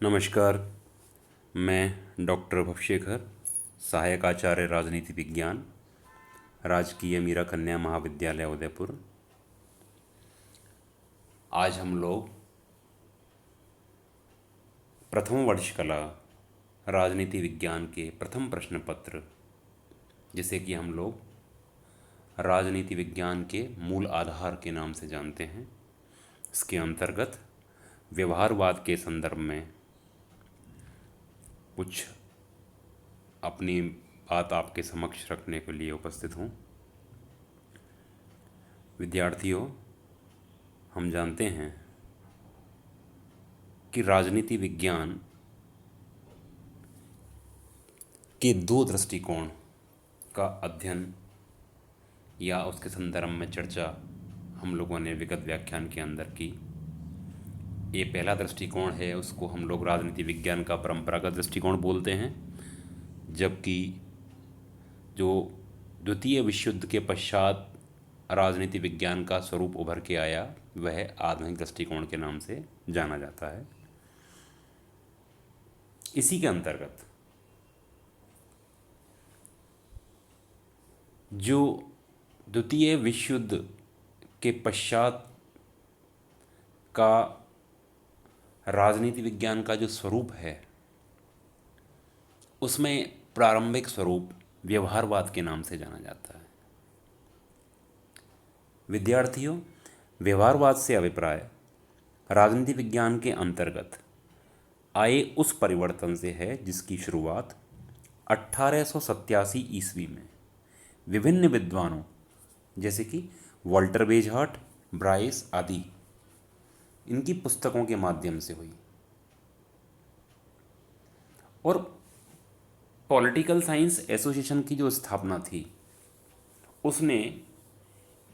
नमस्कार। मैं डॉक्टर भवशेखर, सहायक आचार्य राजनीति विज्ञान, राजकीय मीरा कन्या महाविद्यालय उदयपुर। आज हम लोग प्रथम वर्ष कला राजनीति विज्ञान के प्रथम प्रश्न पत्र, जिसे कि हम लोग राजनीति विज्ञान के मूल आधार के नाम से जानते हैं, इसके अंतर्गत व्यवहारवाद के संदर्भ में कुछ अपनी बात आपके समक्ष रखने के लिए उपस्थित हूँ। विद्यार्थियों, हम जानते हैं कि राजनीति विज्ञान के दो दृष्टिकोण का अध्ययन या उसके संदर्भ में चर्चा हम लोगों ने विगत व्याख्यान के अंदर की। ये पहला दृष्टिकोण है, उसको हम लोग राजनीति विज्ञान का परंपरागत दृष्टिकोण बोलते हैं, जबकि जो द्वितीय विश्व युद्ध के पश्चात राजनीति विज्ञान का स्वरूप उभर के आया वह आधुनिक दृष्टिकोण के नाम से जाना जाता है। इसी के अंतर्गत जो द्वितीय विश्व युद्ध के पश्चात का राजनीति विज्ञान का जो स्वरूप है, उसमें प्रारंभिक स्वरूप व्यवहारवाद के नाम से जाना जाता है। विद्यार्थियों, व्यवहारवाद से अभिप्राय राजनीति विज्ञान के अंतर्गत आए उस परिवर्तन से है जिसकी शुरुआत 1887 ईस्वी में विभिन्न विद्वानों जैसे कि वॉल्टर बेजहार्ट, ब्राइस आदि इनकी पुस्तकों के माध्यम से हुई। और पॉलिटिकल साइंस एसोसिएशन की जो स्थापना थी, उसने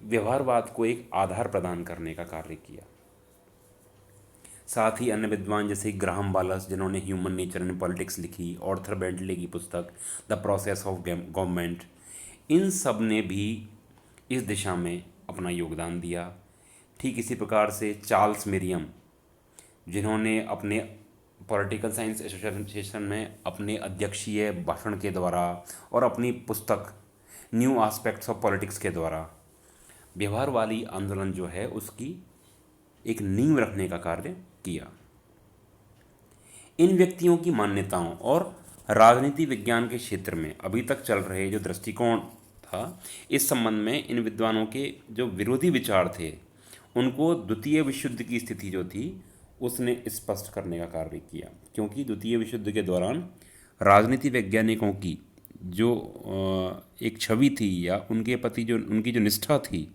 व्यवहारवाद को एक आधार प्रदान करने का कार्य किया। साथ ही अन्य विद्वान जैसे ग्राहम वालस, जिन्होंने ह्यूमन नेचर एंड पॉलिटिक्स लिखी, ऑर्थर बेंटले की पुस्तक द प्रोसेस ऑफ गवर्नमेंट, इन सब ने भी इस दिशा में अपना योगदान दिया। ठीक इसी प्रकार से चार्ल्स मेरियम, जिन्होंने अपने पॉलिटिकल साइंस एसोसिएशन में अपने अध्यक्षीय भाषण के द्वारा और अपनी पुस्तक न्यू एस्पेक्ट्स ऑफ पॉलिटिक्स के द्वारा व्यवहारवादी आंदोलन जो है उसकी एक नींव रखने का कार्य किया। इन व्यक्तियों की मान्यताओं और राजनीति विज्ञान के क्षेत्र में अभी तक चल रहे जो दृष्टिकोण था, इस संबंध में इन विद्वानों के जो विरोधी विचार थे उनको द्वितीय विश्व युद्ध की स्थिति जो थी उसने स्पष्ट करने का कार्य किया। क्योंकि द्वितीय विश्व युद्ध के दौरान राजनीति वैज्ञानिकों की जो एक छवि थी या उनके प्रति जो उनकी जो निष्ठा थी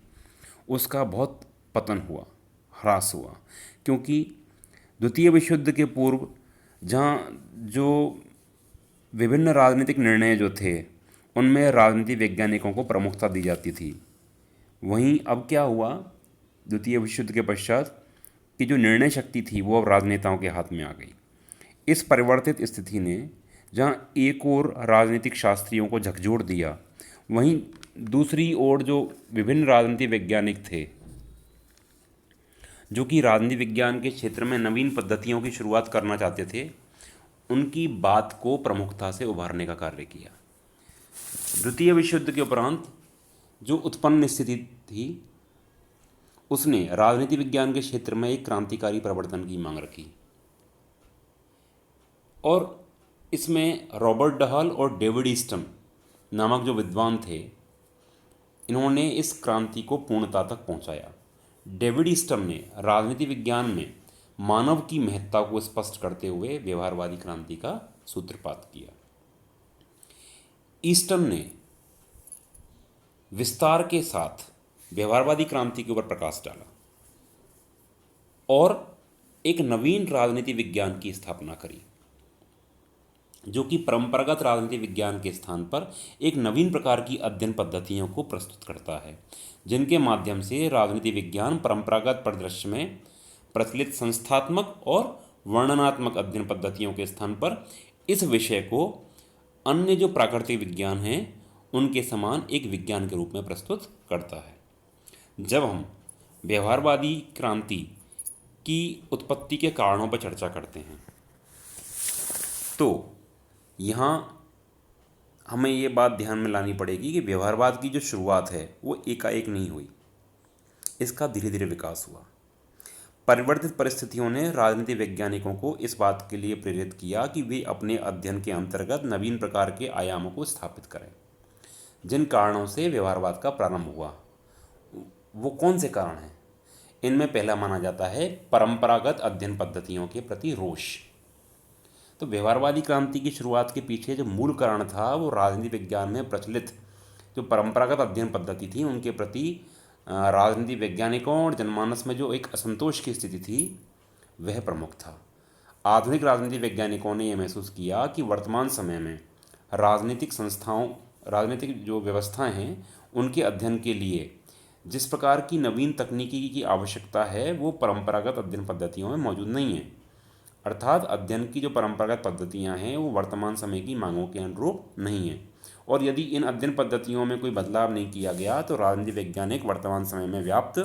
उसका बहुत पतन हुआ, ह्रास हुआ। क्योंकि द्वितीय विश्व युद्ध के पूर्व जहाँ जो विभिन्न राजनीतिक निर्णय जो थे उनमें राजनीति वैज्ञानिकों को प्रमुखता दी जाती थी, वहीं अब क्या हुआ, द्वितीय विश्व युद्ध के पश्चात की जो निर्णय शक्ति थी वो अब राजनेताओं के हाथ में आ गई। इस परिवर्तित स्थिति ने जहाँ एक ओर राजनीतिक शास्त्रियों को झकझोर दिया, वहीं दूसरी ओर जो विभिन्न राजनीति वैज्ञानिक थे जो कि राजनीति विज्ञान के क्षेत्र में नवीन पद्धतियों की शुरुआत करना चाहते थे, उनकी बात को प्रमुखता से उभारने का कार्य किया। द्वितीय विश्व युद्ध के उपरांत जो उत्पन्न स्थिति थी उसने राजनीति विज्ञान के क्षेत्र में एक क्रांतिकारी परिवर्तन की मांग रखी और इसमें रॉबर्ट डहल और डेविड ईस्टन नामक जो विद्वान थे, इन्होंने इस क्रांति को पूर्णता तक पहुंचाया। डेविड ईस्टन ने राजनीति विज्ञान में मानव की महत्ता को स्पष्ट करते हुए व्यवहारवादी क्रांति का सूत्रपात किया। ईस्टन ने विस्तार के साथ व्यवहारवादी क्रांति के ऊपर प्रकाश डाला और एक नवीन राजनीति विज्ञान की स्थापना करी, जो कि परंपरागत राजनीति विज्ञान के स्थान पर एक नवीन प्रकार की अध्ययन पद्धतियों को प्रस्तुत करता है, जिनके माध्यम से राजनीति विज्ञान परंपरागत परिदृश्य में प्रचलित संस्थात्मक और वर्णनात्मक अध्ययन पद्धतियों के स्थान पर इस विषय को अन्य जो प्राकृतिक विज्ञान हैं उनके समान एक विज्ञान के रूप में प्रस्तुत करता है। जब हम व्यवहारवादी क्रांति की उत्पत्ति के कारणों पर चर्चा करते हैं तो यहाँ हमें ये बात ध्यान में लानी पड़ेगी कि व्यवहारवाद की जो शुरुआत है वो एकाएक नहीं हुई, इसका धीरे धीरे विकास हुआ। परिवर्तित परिस्थितियों ने राजनीति वैज्ञानिकों को इस बात के लिए प्रेरित किया कि वे अपने अध्ययन के अंतर्गत नवीन प्रकार के आयामों को स्थापित करें। जिन कारणों से व्यवहारवाद का प्रारंभ हुआ वो कौन से कारण हैं? इनमें पहला माना जाता है परंपरागत अध्ययन पद्धतियों के प्रति रोष। तो व्यवहारवादी क्रांति की शुरुआत के पीछे जो मूल कारण था वो राजनीति विज्ञान में प्रचलित जो परंपरागत अध्ययन पद्धति थी उनके प्रति राजनीति वैज्ञानिकों और जनमानस में जो एक असंतोष की स्थिति थी वह प्रमुख था। आधुनिक राजनीति वैज्ञानिकों ने यह महसूस किया कि वर्तमान समय में राजनीतिक जो व्यवस्थाएं हैं उनके अध्ययन के लिए जिस प्रकार की नवीन तकनीकी की आवश्यकता है वो परंपरागत अध्ययन पद्धतियों में मौजूद नहीं है। अर्थात अध्ययन की जो परंपरागत पद्धतियां हैं वो वर्तमान समय की मांगों के अनुरूप नहीं है, और यदि इन अध्ययन पद्धतियों में कोई बदलाव नहीं किया गया तो राजनीति वैज्ञानिक वर्तमान समय में व्याप्त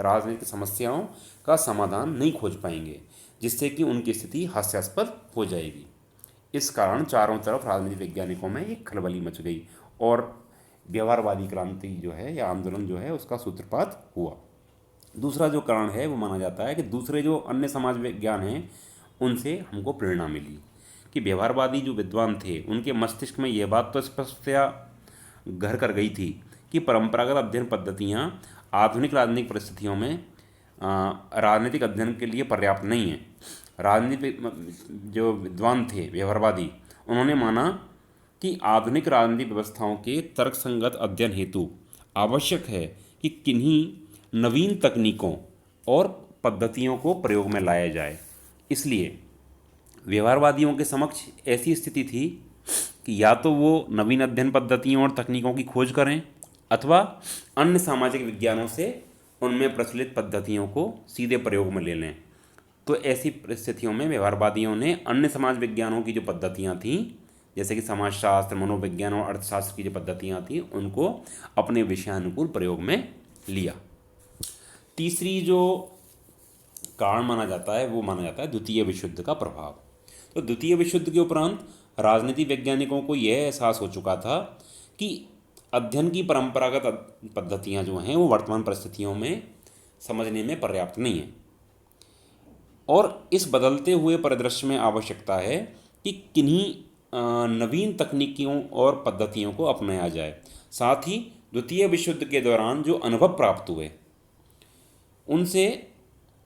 राजनीतिक समस्याओं का समाधान नहीं खोज पाएंगे, जिससे कि उनकी स्थिति हास्यास्पद हो जाएगी। इस कारण चारों तरफ राजनीति वैज्ञानिकों में एक खलबली मच गई और व्यवहारवादी क्रांति जो है या आंदोलन जो है उसका सूत्रपात हुआ। दूसरा जो कारण है वो माना जाता है कि दूसरे जो अन्य समाज विज्ञान हैं उनसे हमको प्रेरणा मिली कि व्यवहारवादी जो विद्वान थे उनके मस्तिष्क में यह बात तो स्पष्टतया घर कर गई थी कि परंपरागत अध्ययन पद्धतियाँ आधुनिक राजनीतिक परिस्थितियों में राजनीतिक अध्ययन के लिए पर्याप्त नहीं है। राजनीतिक जो विद्वान थे व्यवहारवादी उन्होंने माना कि आधुनिक राजनीतिक व्यवस्थाओं के तर्कसंगत अध्ययन हेतु आवश्यक है कि किन्हीं नवीन तकनीकों और पद्धतियों को प्रयोग में लाया जाए। इसलिए व्यवहारवादियों के समक्ष ऐसी स्थिति थी कि या तो वो नवीन अध्ययन पद्धतियों और तकनीकों की खोज करें अथवा अन्य सामाजिक विज्ञानों से उनमें प्रचलित पद्धतियों को सीधे प्रयोग में ले लें। तो ऐसी परिस्थितियों में व्यवहारवादियों ने अन्य समाज विज्ञानों की जो पद्धतियाँ थीं जैसे कि समाजशास्त्र, मनोविज्ञान और अर्थशास्त्र की जो पद्धतियाँ थीं उनको अपने विषयानुकूल प्रयोग में लिया। तीसरी जो कारण माना जाता है वो माना जाता है द्वितीय विश्व युद्ध का प्रभाव। तो द्वितीय विश्व युद्ध के उपरांत राजनीति वैज्ञानिकों को यह एहसास हो चुका था कि अध्ययन की परंपरागत पद्धतियाँ जो हैं वो वर्तमान परिस्थितियों में समझने में पर्याप्त नहीं है, और इस बदलते हुए परिदृश्य में आवश्यकता है कि किन्हीं नवीन तकनीकियों और पद्धतियों को अपनाया जाए। साथ ही द्वितीय विश्व युद्ध के दौरान जो अनुभव प्राप्त हुए उनसे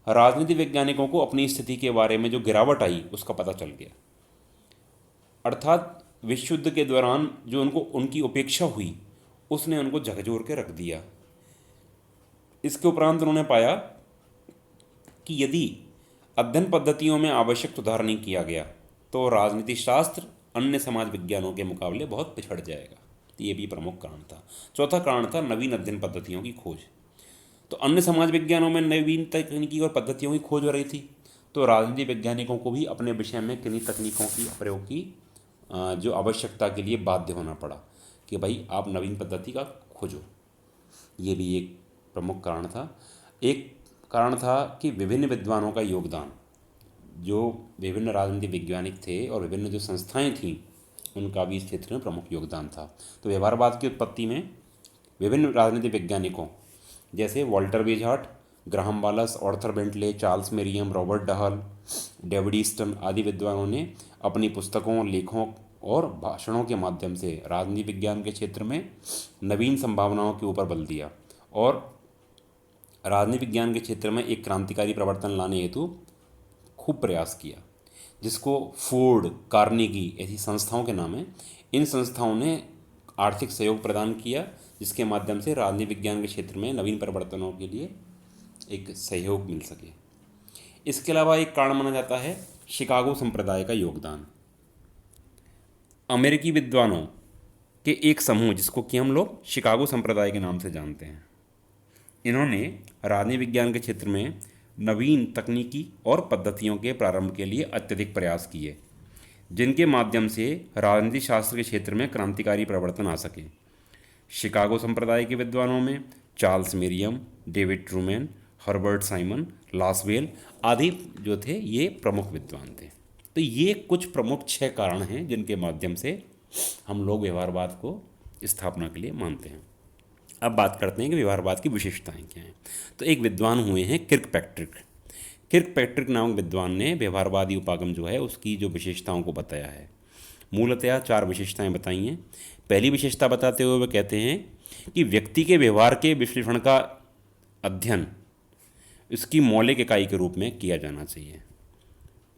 राजनीति वैज्ञानिकों को अपनी स्थिति के बारे में जो गिरावट आई उसका पता चल गया। अर्थात विश्व युद्ध के दौरान जो उनकी उपेक्षा हुई उसने उनको झकझोर के रख दिया। इसके उपरांत उन्होंने पाया कि यदि अध्ययन पद्धतियों में आवश्यक सुधार नहीं किया गया तो राजनीति शास्त्र अन्य समाज विज्ञानों के मुकाबले बहुत पिछड़ जाएगा। ये भी प्रमुख कारण था। चौथा कारण था नवीन अध्ययन पद्धतियों की खोज। तो अन्य समाज विज्ञानों में नवीन तकनीकी और पद्धतियों की खोज हो रही थी, तो राजनीति वैज्ञानिकों को भी अपने विषय में किन्हीं तकनीकों की प्रयोग की जो आवश्यकता के लिए बाध्य होना पड़ा कि भाई आप नवीन पद्धति का खोजो। ये भी एक प्रमुख कारण था। एक कारण था कि विभिन्न विद्वानों का योगदान, जो विभिन्न राजनीति वैज्ञानिक थे और विभिन्न जो संस्थाएं थीं उनका भी इस क्षेत्र में प्रमुख योगदान था। तो व्यवहारवाद की उत्पत्ति में विभिन्न राजनीति वैज्ञानिकों जैसे Walter Bagehot, Graham Wallas, Arthur Bentley, Charles Merriam, Robert Dahl, David Easton आदि विद्वानों ने अपनी पुस्तकों, लेखों और भाषणों के माध्यम से राजनीति विज्ञान के क्षेत्र में नवीन संभावनाओं के ऊपर बल दिया और राजनीति विज्ञान के क्षेत्र में एक क्रांतिकारी परिवर्तन लाने हेतु खूब प्रयास किया, जिसको फोर्ड, कार्नेगी ऐसी संस्थाओं के नाम है। इन संस्थाओं ने आर्थिक सहयोग प्रदान किया जिसके माध्यम से राजनीति विज्ञान के क्षेत्र में नवीन परिवर्तनों के लिए एक सहयोग मिल सके। इसके अलावा एक कारण माना जाता है शिकागो संप्रदाय का योगदान। अमेरिकी विद्वानों के एक समूह जिसको कि हम लोग शिकागो संप्रदाय के नाम से जानते हैं, इन्होंने राजनीति विज्ञान के क्षेत्र में नवीन तकनीकी और पद्धतियों के प्रारंभ के लिए अत्यधिक प्रयास किए, जिनके माध्यम से राजनीति शास्त्र के क्षेत्र में क्रांतिकारी परिवर्तन आ सके। शिकागो संप्रदाय के विद्वानों में Charles Merriam, David Truman, Herbert Simon, Lasswell आदि जो थे ये प्रमुख विद्वान थे। तो ये कुछ प्रमुख 6 कारण हैं जिनके माध्यम से हम लोग व्यवहारवाद को स्थापना के लिए मानते हैं। अब बात करते हैं कि व्यवहारवाद की विशेषताएं क्या हैं। तो एक विद्वान हुए हैं किर्कपैट्रिक। किर्कपैट्रिक नामक विद्वान ने व्यवहारवादी उपागम जो है उसकी जो विशेषताओं को बताया है। मूलतया 4 विशेषताएं बताई हैं। पहली विशेषता बताते हुए वे कहते हैं कि व्यक्ति के व्यवहार के विश्लेषण का अध्ययन इसकी मौलिक इकाई के रूप में किया जाना चाहिए।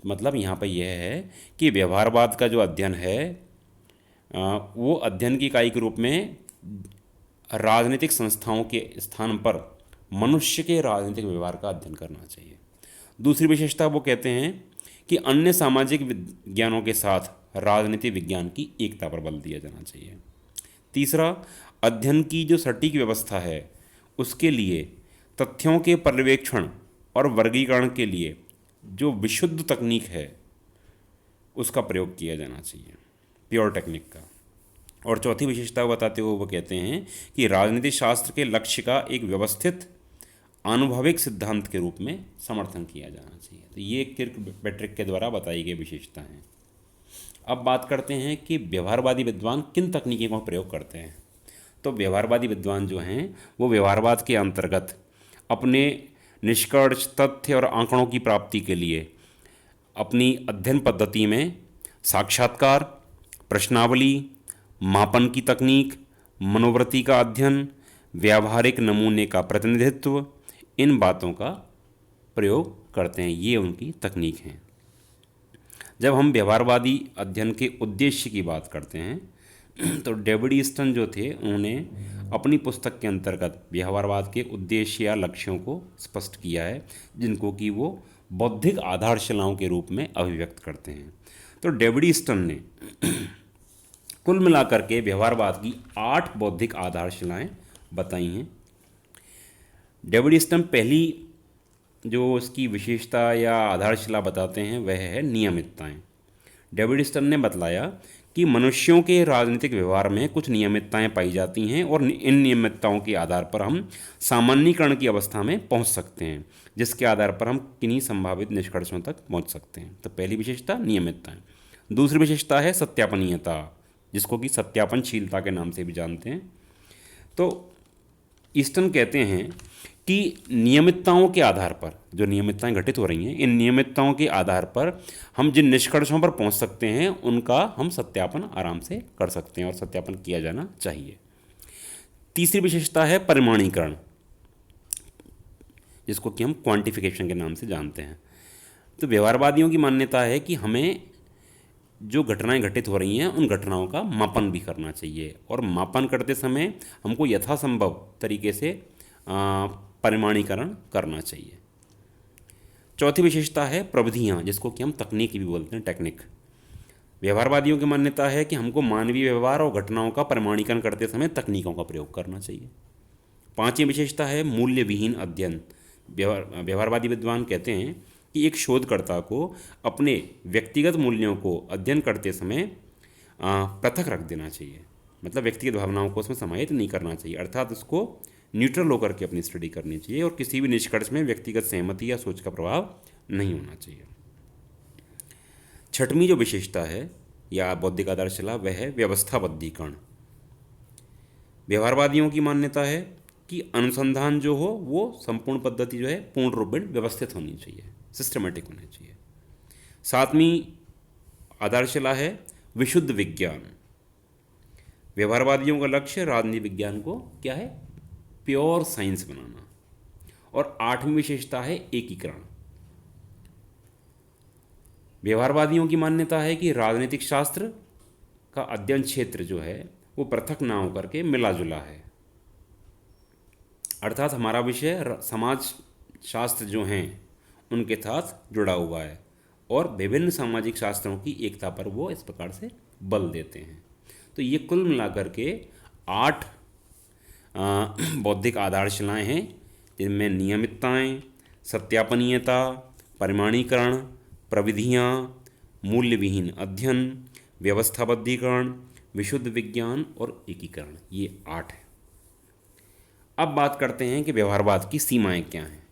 मतलब यहाँ पर यह है कि व्यवहारवाद का जो अध्ययन है वो अध्ययन की इकाई के रूप में राजनीतिक संस्थाओं के स्थान पर मनुष्य के राजनीतिक व्यवहार का अध्ययन करना चाहिए। दूसरी विशेषता वो कहते हैं कि अन्य सामाजिक विज्ञानों के साथ राजनीति विज्ञान की एकता पर बल दिया जाना चाहिए। तीसरा, अध्ययन की जो सटीक व्यवस्था है उसके लिए तथ्यों के पर्यवेक्षण और वर्गीकरण के लिए जो विशुद्ध तकनीक है उसका प्रयोग किया जाना चाहिए, प्योर टेक्निक का। और चौथी विशेषता बताते हुए वो कहते हैं कि राजनीति शास्त्र के लक्ष्य का एक व्यवस्थित आनुभविक सिद्धांत के रूप में समर्थन किया जाना चाहिए। तो ये किर्कपैट्रिक के द्वारा बताई गई विशेषता हैं। अब बात करते हैं कि व्यवहारवादी विद्वान किन तकनीकों का प्रयोग करते हैं। तो व्यवहारवादी विद्वान जो हैं वो व्यवहारवाद के अंतर्गत अपने निष्कर्ष, तथ्य और आंकड़ों की प्राप्ति के लिए अपनी अध्ययन पद्धति में साक्षात्कार, प्रश्नावली, मापन की तकनीक, मनोवृत्ति का अध्ययन, व्यावहारिक नमूने का प्रतिनिधित्व, इन बातों का प्रयोग करते हैं। ये उनकी तकनीक हैं। जब हम व्यवहारवादी अध्ययन के उद्देश्य की बात करते हैं तो डेविड ईस्टन जो थे उन्होंने अपनी पुस्तक के अंतर्गत व्यवहारवाद के उद्देश्य या लक्ष्यों को स्पष्ट किया है, जिनको कि वो बौद्धिक आधारशिलाओं के रूप में अभिव्यक्त करते हैं। तो डेविड ईस्टन ने कुल मिलाकर के व्यवहारवाद की 8 बौद्धिक आधारशिलाएं बताई हैं। डेविड ईस्टन पहली जो उसकी विशेषता या आधारशिला बताते हैं वह है नियमितताएं। डेविड ईस्टन ने बतलाया कि मनुष्यों के राजनीतिक व्यवहार में कुछ नियमितताएं पाई जाती हैं और इन नियमितताओं के आधार पर हम सामान्यीकरण की अवस्था में पहुंच सकते हैं, जिसके आधार पर हम किन्हीं संभावित निष्कर्षों तक पहुंच सकते हैं। तो पहली विशेषता नियमितताएं। दूसरी विशेषता है सत्यापनीयता, जिसको कि सत्यापनशीलता के नाम से भी जानते हैं। तो ईस्टन कहते हैं कि नियमितताओं के आधार पर जो नियमितताएं घटित हो रही हैं, इन नियमितताओं के आधार पर हम जिन निष्कर्षों पर पहुंच सकते हैं उनका हम सत्यापन आराम से कर सकते हैं और सत्यापन किया जाना चाहिए। तीसरी विशेषता है परिमाणीकरण, जिसको कि हम क्वांटिफिकेशन के नाम से जानते हैं। तो व्यवहारवादियों की मान्यता है कि हमें जो घटनाएं घटित हो रही हैं उन घटनाओं का मापन भी करना चाहिए और मापन करते समय हमको यथासंभव तरीके से परिमाणीकरण करना चाहिए। चौथी विशेषता है प्रविधियाँ, जिसको कि हम तकनीक भी बोलते हैं, टेक्निक। व्यवहारवादियों की मान्यता है कि हमको मानवीय व्यवहार और घटनाओं का परिमाणीकरण करते समय तकनीकों का प्रयोग करना चाहिए। पांचवी विशेषता है मूल्य विहीन अध्ययन। व्यवहारवादी विद्वान कहते हैं कि एक शोधकर्ता को अपने व्यक्तिगत मूल्यों को अध्ययन करते समय पृथक रख देना चाहिए। मतलब व्यक्तिगत भावनाओं को उसमें समाहित नहीं करना चाहिए, अर्थात उसको न्यूट्रल होकर के अपनी स्टडी करनी चाहिए और किसी भी निष्कर्ष में व्यक्तिगत सहमति या सोच का प्रभाव नहीं होना चाहिए। छठवीं जो विशेषता है या बौद्धिक आधारशिला वह है व्यवस्थाबद्धीकरण। व्यवहारवादियों की मान्यता है कि अनुसंधान जो हो वो संपूर्ण पद्धति जो है पूर्ण रूप में व्यवस्थित होनी चाहिए, सिस्टमेटिक होनी चाहिए। सातवीं आधारशिला है विशुद्ध विज्ञान। व्यवहारवादियों का लक्ष्य राजनीति विज्ञान को क्या है, प्योर साइंस बनाना। और आठवीं विशेषता है एकीकरण। व्यवहारवादियों की मान्यता है कि राजनीतिक शास्त्र का अध्ययन क्षेत्र जो है वो पृथक ना होकर के मिला जुला है, अर्थात हमारा विषय समाज शास्त्र जो हैं उनके साथ जुड़ा हुआ है और विभिन्न सामाजिक शास्त्रों की एकता पर वो इस प्रकार से बल देते हैं। तो ये कुल मिलाकर के 8 बौद्धिक आधारशिलाएं हैं, जिनमें नियमितताएं, सत्यापनीयता, परिमाणीकरण, प्रविधियाँ, मूल्य विहीन अध्ययन, व्यवस्थाबद्धीकरण, विशुद्ध विज्ञान और एकीकरण, ये 8 है। अब बात करते हैं कि व्यवहारवाद की सीमाएं क्या हैं।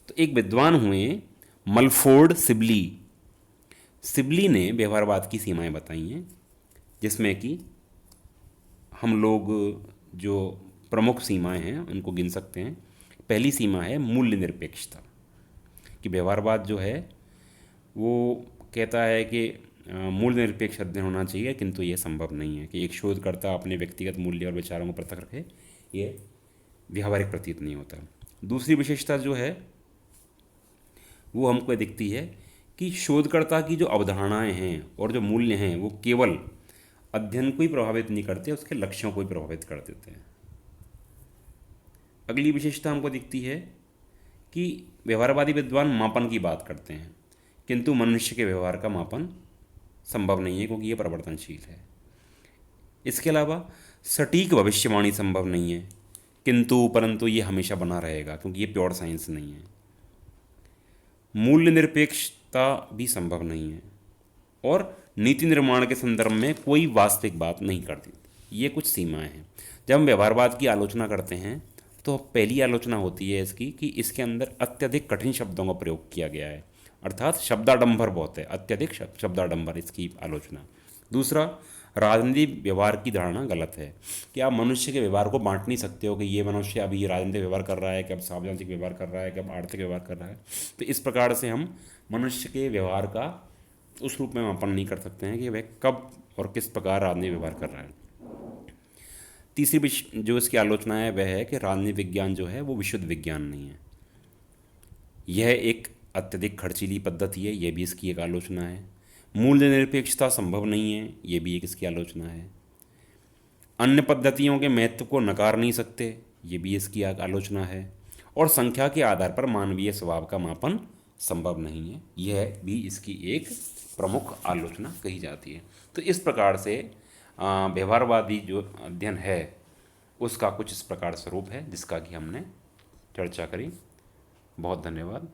तो एक विद्वान हुए मलफोर्ड सिबली, सिबली ने व्यवहारवाद की सीमाएं बताई हैं, जिसमें कि हम लोग जो प्रमुख सीमाएं हैं उनको गिन सकते हैं। पहली सीमा है मूल्य निरपेक्षता, कि व्यवहारवाद जो है वो कहता है कि मूल्य निरपेक्ष अध्ययन होना चाहिए, किंतु ये संभव नहीं है कि एक शोधकर्ता अपने व्यक्तिगत मूल्य और विचारों को पृथक रखे, ये व्यावहारिक प्रतीत नहीं होता। दूसरी विशेषता जो है वो हमको दिखती है कि शोधकर्ता की जो अवधारणाएं हैं और जो मूल्य हैं वो केवल अध्ययन को ही प्रभावित नहीं करते, उसके लक्ष्यों को ही प्रभावित कर देते हैं। अगली विशेषता हमको दिखती है कि व्यवहारवादी विद्वान मापन की बात करते हैं, किंतु मनुष्य के व्यवहार का मापन संभव नहीं है, क्योंकि ये परिवर्तनशील है। इसके अलावा सटीक भविष्यवाणी संभव नहीं है, किंतु परंतु ये हमेशा बना रहेगा, क्योंकि ये प्योर साइंस नहीं है। मूल्य निरपेक्षता भी संभव नहीं है, और नीति निर्माण के संदर्भ में कोई वास्तविक बात नहीं करती। ये कुछ सीमाएं हैं। जब हम व्यवहारवाद की आलोचना करते हैं तो पहली आलोचना होती है इसकी कि इसके अंदर अत्यधिक कठिन शब्दों का प्रयोग किया गया है, अर्थात शब्दाडंबर बहुत है, अत्यधिक शब्दाडंबर, इसकी आलोचना। दूसरा, राजनीति व्यवहार की धारणा गलत है, कि आप मनुष्य के व्यवहार को बांट नहीं सकते हो कि ये मनुष्य अभी ये राजनीतिक व्यवहार कर रहा है, कि अब सामाजिक व्यवहार कर रहा है, कि अब आर्थिक व्यवहार कर रहा है। तो इस प्रकार से हम मनुष्य के व्यवहार का उस रूप में मापन नहीं कर सकते हैं कि वह कब और किस प्रकार राजनीतिक व्यवहार कर रहा है। तीसरी जो इसकी आलोचना है वह है कि राजनीति विज्ञान जो है वो विशुद्ध विज्ञान नहीं है, यह एक अत्यधिक खर्चीली पद्धति है, यह भी इसकी एक आलोचना है। मूल्य निरपेक्षता संभव नहीं है, यह भी एक इसकी आलोचना है। अन्य पद्धतियों के महत्व को नकार नहीं सकते, ये भी इसकी एक आलोचना है। और संख्या के आधार पर मानवीय स्वभाव का मापन संभव नहीं है, यह भी इसकी एक प्रमुख आलोचना कही जाती है। तो इस प्रकार से व्यवहारवादी जो अध्ययन है उसका कुछ इस प्रकार स्वरूप है, जिसका कि हमने चर्चा करी। बहुत धन्यवाद।